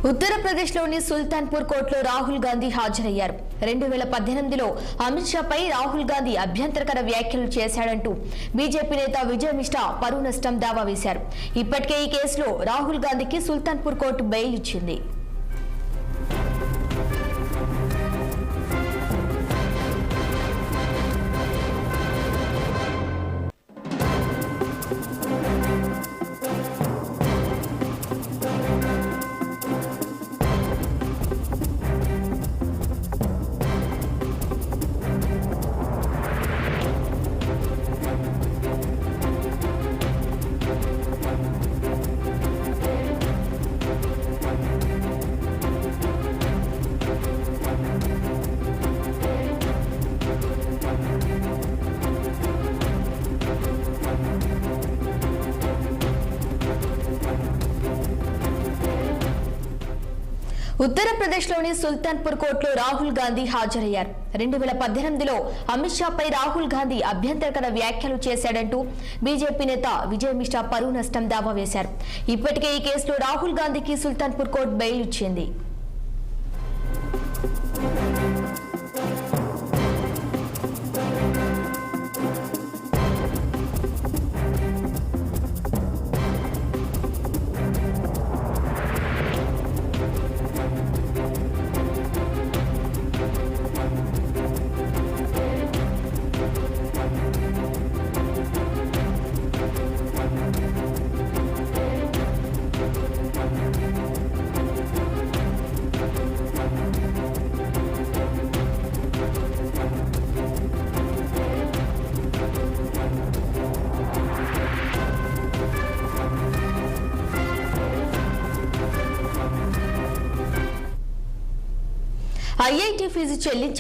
ఉత్తరప్రదేశ్లోని సుల్తాన్పూర్ కోర్టులో రాహుల్ గాంధీ హాజరయ్యారు. 2018లో అమిత్ షాపై రాహుల్ గాంధీ అభ్యంతరకర వ్యాఖ్యలు చేశాడంటూ బీజేపీ నేత విజయ్ మిశ్రా పరువు నష్టం దావా వేశారు. ఇప్పటికే ఈ కేసులో రాహుల్ గాంధీకి సుల్తాన్పూర్ కోర్టు బెయిల్ ఇచ్చింది. ఉత్తరప్రదేశ్లోని సుల్తాన్పూర్ కోర్టులో రాహుల్ గాంధీ హాజరయ్యారు. 2018లో అమిత్ షాపై రాహుల్ గాంధీ అభ్యంతరకర వ్యాఖ్యలు చేశాడంటూ బీజేపీ నేత విజయ్ మిశ్రా పరువు నష్టం దావా వేశారు. ఇప్పటికే ఈ కేసులో రాహుల్ గాంధీకి సుల్తాన్పూర్ కోర్టు బెయిల్ ఇచ్చింది. IIT fees చెల్లించ